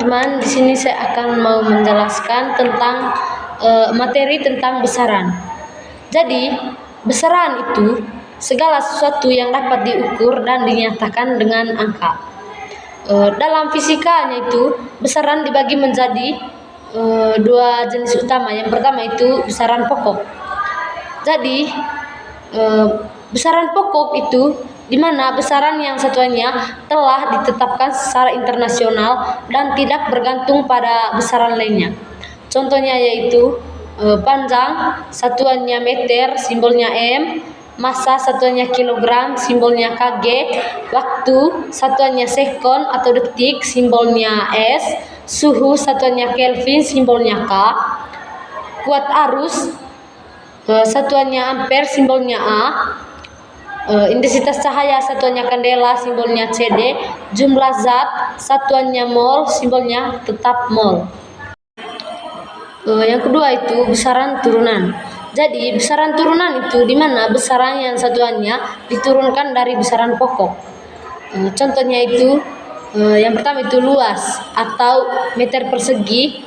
teman-teman, di sini saya akan mau menjelaskan tentang materi tentang besaran. Jadi, besaran itu segala sesuatu yang dapat diukur dan dinyatakan dengan angka. Dalam fisikanya itu, besaran dibagi menjadi dua jenis utama. Yang pertama itu besaran pokok. Jadi, besaran pokok itu di mana besaran yang satuannya telah ditetapkan secara internasional dan tidak bergantung pada besaran lainnya. Contohnya yaitu panjang satuannya meter, simbolnya M, massa satuannya kilogram, simbolnya kg, waktu satuannya sekon atau detik, simbolnya S, suhu satuannya Kelvin, simbolnya K, kuat arus satuannya ampere, simbolnya A, intensitas cahaya satuannya kandela, simbolnya CD, jumlah zat satuannya mol, simbolnya tetap mol. Yang kedua itu besaran turunan. Jadi besaran turunan itu di mana besaran yang satuannya diturunkan dari besaran pokok. Contohnya itu yang pertama itu luas atau meter persegi,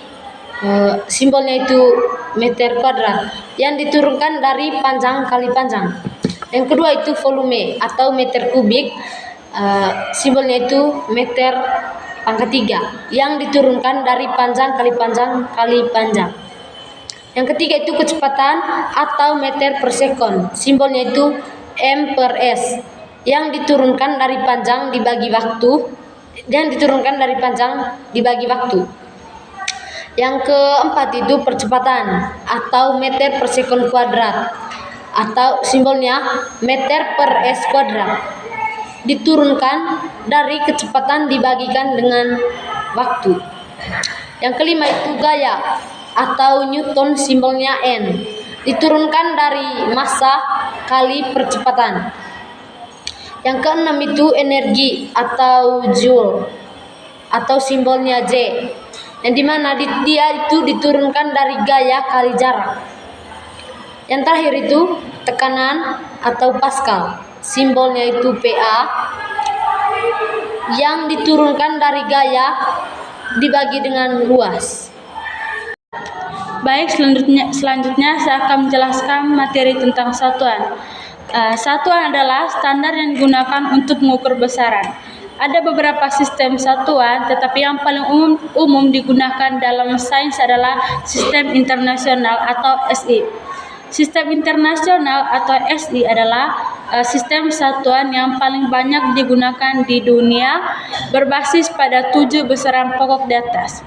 simbolnya itu meter kuadrat yang diturunkan dari panjang kali panjang. Yang kedua itu volume atau meter kubik, simbolnya itu meter pangkat 3 yang diturunkan dari panjang kali panjang kali panjang. Yang ketiga itu kecepatan atau meter per sekon, simbolnya itu M per S yang diturunkan dari panjang dibagi waktu, Yang keempat itu percepatan atau meter per sekon kuadrat atau simbolnya meter per S kuadrat, diturunkan dari kecepatan dibagikan dengan waktu. Yang kelima itu gaya atau Newton, simbolnya N, diturunkan dari massa kali percepatan. Yang keenam itu energi atau joule atau simbolnya J, yang dimana dia itu diturunkan dari gaya kali jarak. Yang terakhir itu tekanan atau Pascal, simbolnya itu PA, yang diturunkan dari gaya dibagi dengan luas. Baik, selanjutnya saya akan menjelaskan materi tentang satuan. Satuan adalah standar yang digunakan untuk mengukur besaran. Ada beberapa sistem satuan, tetapi yang paling umum digunakan dalam sains adalah sistem internasional atau SI. Sistem internasional atau SI adalah sistem satuan yang paling banyak digunakan di dunia, berbasis pada 7 besaran pokok di atas.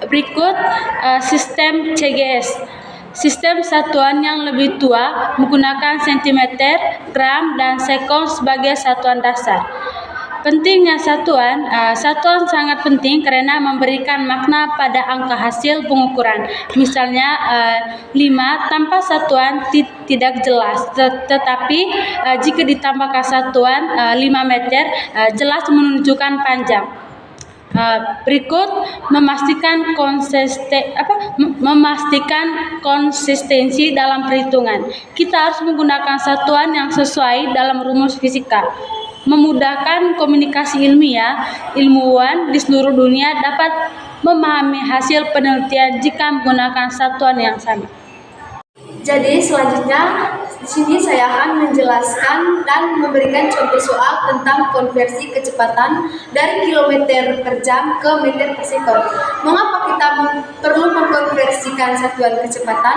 Berikut sistem CGS. Sistem satuan yang lebih tua menggunakan sentimeter, gram, dan sekon sebagai satuan dasar. Pentingnya satuan sangat penting karena memberikan makna pada angka hasil pengukuran. Misalnya 5 tanpa satuan tidak jelas, tetapi jika ditambahkan satuan 5 meter jelas menunjukkan panjang. Berikut memastikan konsistensi dalam perhitungan. Kita harus menggunakan satuan yang sesuai dalam rumus fisika. Memudahkan komunikasi ilmiah, ilmuwan di seluruh dunia dapat memahami hasil penelitian jika menggunakan satuan yang sama. Jadi selanjutnya di sini saya akan menjelaskan dan memberikan contoh soal tentang konversi kecepatan dari kilometer per jam ke meter per sekon. Mengapa kita perlu mengkonversikan satuan kecepatan?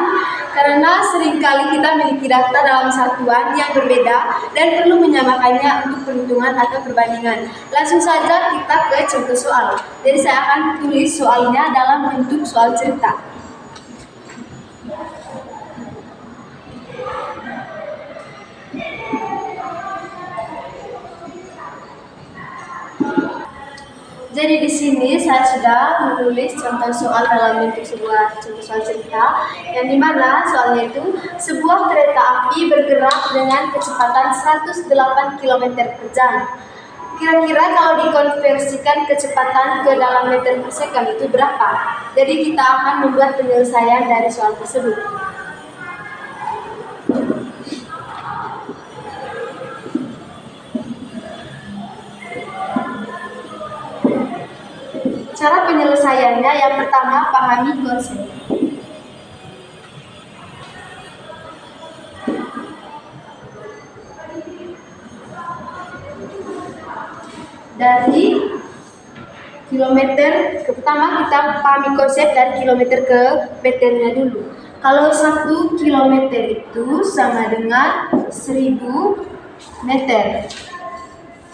Karena seringkali kita memiliki data dalam satuan yang berbeda dan perlu menyamakannya untuk perhitungan atau perbandingan. Langsung saja kita ke contoh soal. Jadi saya akan tulis soalnya dalam bentuk soal cerita. Jadi di sini saya sudah menulis contoh soal dalam bentuk sebuah contoh soal cerita, yang dimana soalnya itu sebuah kereta api bergerak dengan kecepatan 108 km per jam. Kira-kira kalau dikonversikan kecepatan ke dalam meter per second itu berapa? Jadi kita akan membuat penyelesaian dari soal tersebut. Cara penyelesaiannya yang pertama, pahami konsep. Dari kilometer pertama kita pahami konsep dari kilometer ke meternya dulu. Kalau 1 kilometer itu sama dengan 1000 meter.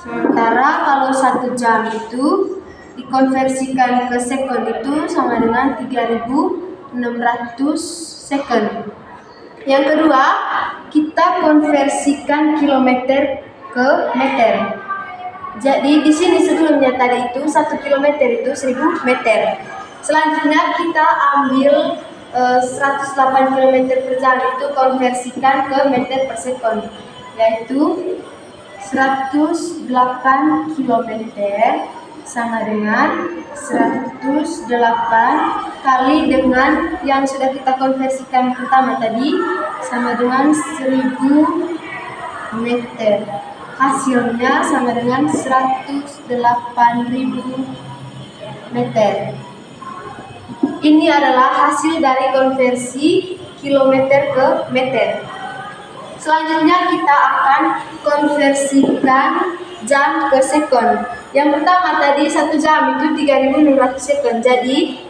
Sementara kalau 1 jam itu dikonversikan ke sekon itu sama dengan 3600 sekon. Yang kedua, kita konversikan kilometer ke meter. Jadi di sini sebelumnya tadi itu 1 kilometer itu 1000 meter. Selanjutnya kita ambil 108 km per jam itu konversikan ke meter per sekon, yaitu 108 km sama dengan 108 kali dengan yang sudah kita konversikan pertama tadi sama dengan 1000 meter. Hasilnya sama dengan 108.000 meter. Ini adalah hasil dari konversi kilometer ke meter. Selanjutnya kita akan konversikan jam ke sekon. Yang pertama tadi 1 jam itu 3600 sekon. Jadi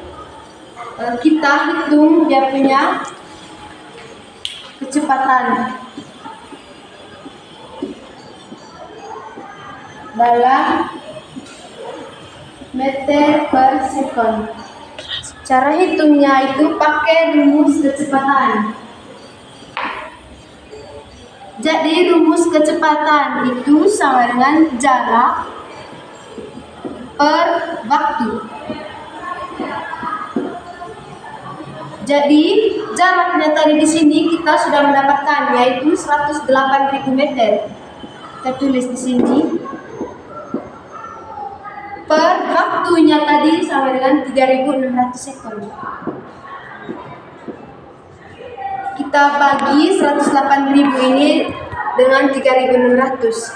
kita hitung dia punya kecepatan dalam meter per sekon. Cara hitungnya itu pakai rumus kecepatan. Jadi rumus kecepatan itu sama dengan jarak per waktu. Jadi jaraknya tadi di sini kita sudah mendapatkan, yaitu 108.000 meter. Kita tulis di sini. Per waktunya tadi sama dengan 3600 sekon. Kita bagi 108.000 ini dengan 3600.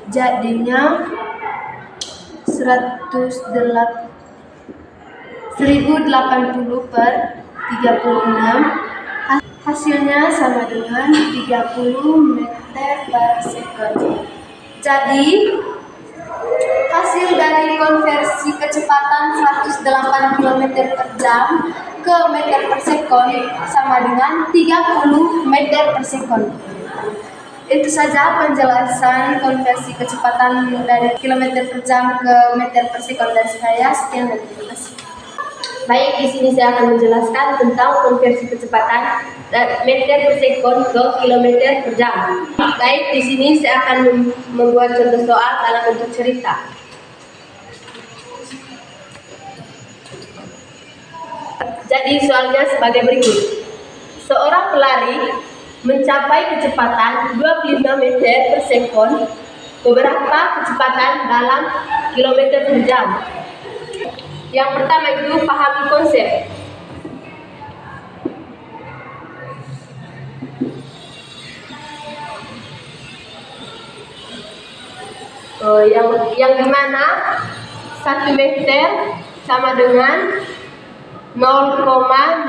Jadinya 1080 per 36. Hasilnya sama dengan 30 meter per sekon. Jadi hasil dari konversi kecepatan 108 km per jam ke meter per sekon sama dengan 30 meter per sekon. Itu saja penjelasan konversi kecepatan dari kilometer per jam ke meter per sekon dari saya. Sekian dan terima kasih. Baik, di sini saya akan menjelaskan tentang konversi kecepatan meter per sekon ke kilometer per jam. Baik, di sini saya akan membuat contoh soal dalam bentuk cerita. Jadi soalnya sebagai berikut. Seorang pelari mencapai kecepatan 25 meter per sekon. Beberapa kecepatan dalam kilometer per jam. Yang pertama itu pahami konsep. Yang dimana 1 meter sama dengan 0,001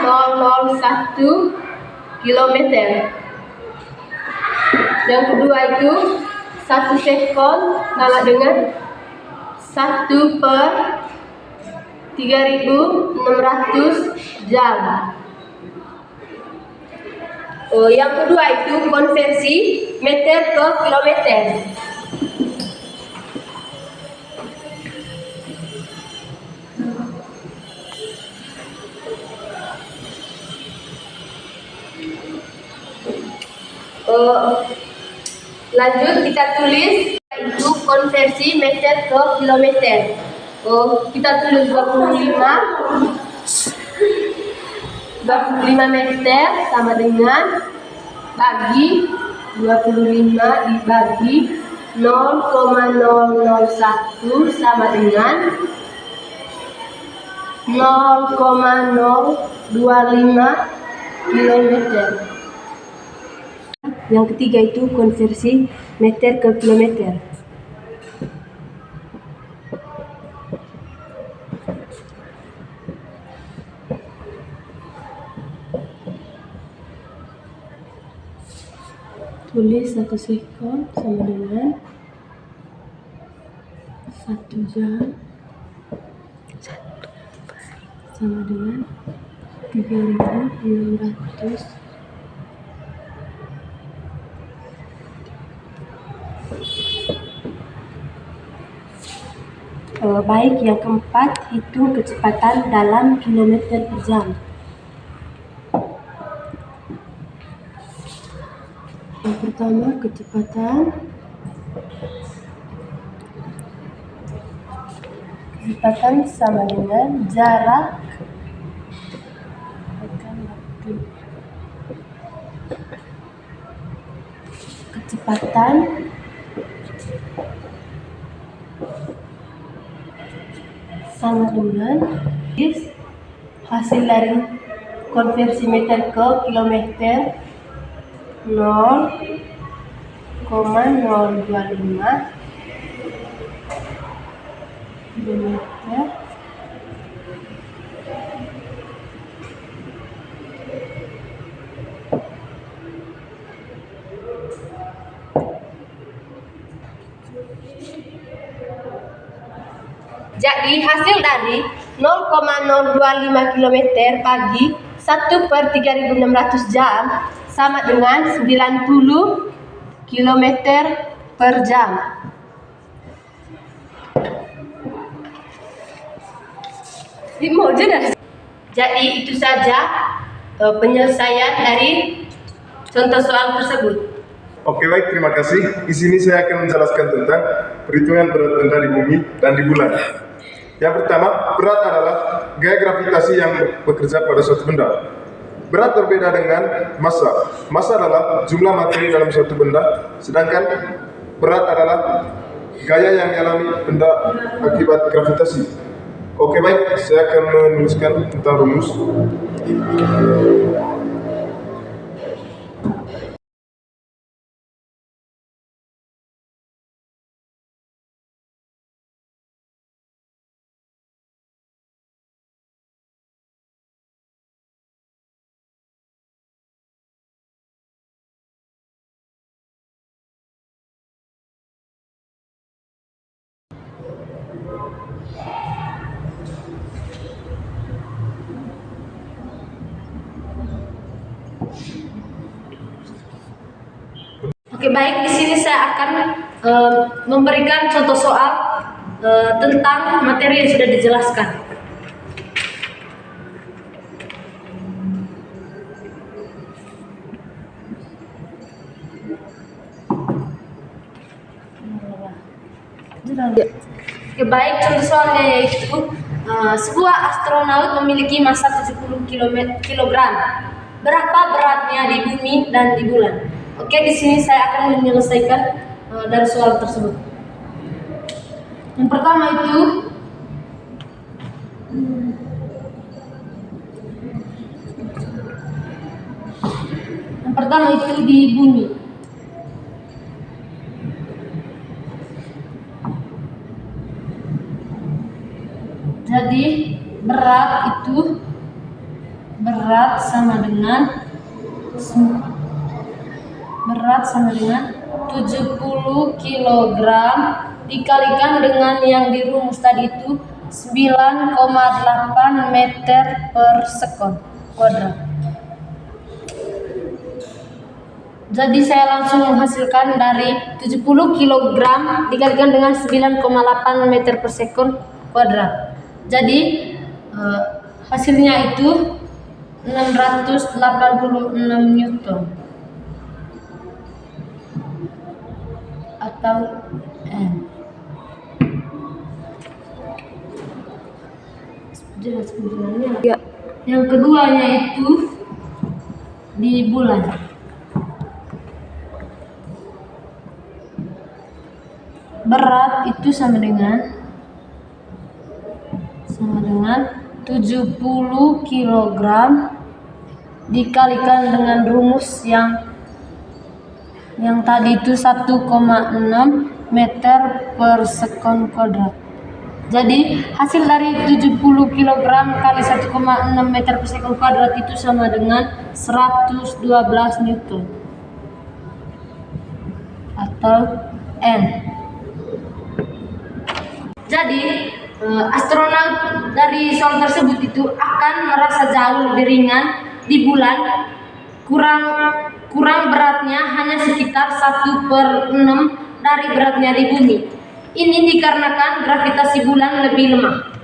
kilometer. Yang kedua itu 1 sekon sama dengan 1 per 3600 jam. Yang kedua itu konversi meter ke kilometer. Lanjut kita tulis itu konversi meter ke kilometer. Kita tulis 25 meter sama dengan bagi 25 dibagi 0,001 sama dengan 0,025 kilometer. Yang ketiga itu konversi meter ke kilometer. Tulis 1 sekon sama dengan 1 jam sama dengan 3.600 baik, yang keempat hitung kecepatan dalam kilometer per jam. Yang pertama, kecepatan sama dengan jarak kecepatan sama dengan hasil dari konversi meter ke kilometer 0,025 kilometer Jadi hasil dari 0,025 km bagi 1/3600 jam sama dengan 90 km per jam. Jadi itu saja penyelesaian dari contoh soal tersebut. Oke, baik, terima kasih. Di sini saya akan menjelaskan tentang perhitungan berat benda di bumi dan di bulan. Yang pertama, berat adalah gaya gravitasi yang bekerja pada suatu benda. Berat berbeda dengan massa. Massa adalah jumlah materi dalam suatu benda, sedangkan berat adalah gaya yang dialami benda akibat gravitasi. Oke, baik, saya akan menuliskan tentang rumus. Oke, baik, di sini saya akan memberikan contoh soal tentang materi yang sudah dijelaskan. Oke, baik, contoh soalnya yaitu sebuah astronot memiliki massa 70 kg. Berapa beratnya di bumi dan di bulan? Oke, di sini saya akan menyelesaikan dari soal tersebut. Yang pertama itu di bumi. Jadi berat sama dengan 70 kg dikalikan dengan yang di rumus tadi itu 9,8 meter per sekon kuadrat. Jadi saya langsung menghasilkan dari 70 kg dikalikan dengan 9,8 meter per sekon kuadrat. Jadi hasilnya itu 686 Newton atau N. Yang keduanya itu di bulan. Berat itu sama dengan 70 kg dikalikan dengan rumus yang tadi itu 1,6 meter per sekon kuadrat. Jadi hasil dari 70 kg kali 1,6 meter per sekon kuadrat itu sama dengan 112 Newton. atau N. Jadi astronot dari soal tersebut itu akan merasa jauh lebih ringan di bulan, kurang beratnya hanya sekitar 1/6 dari beratnya di bumi. Ini dikarenakan gravitasi bulan lebih lemah.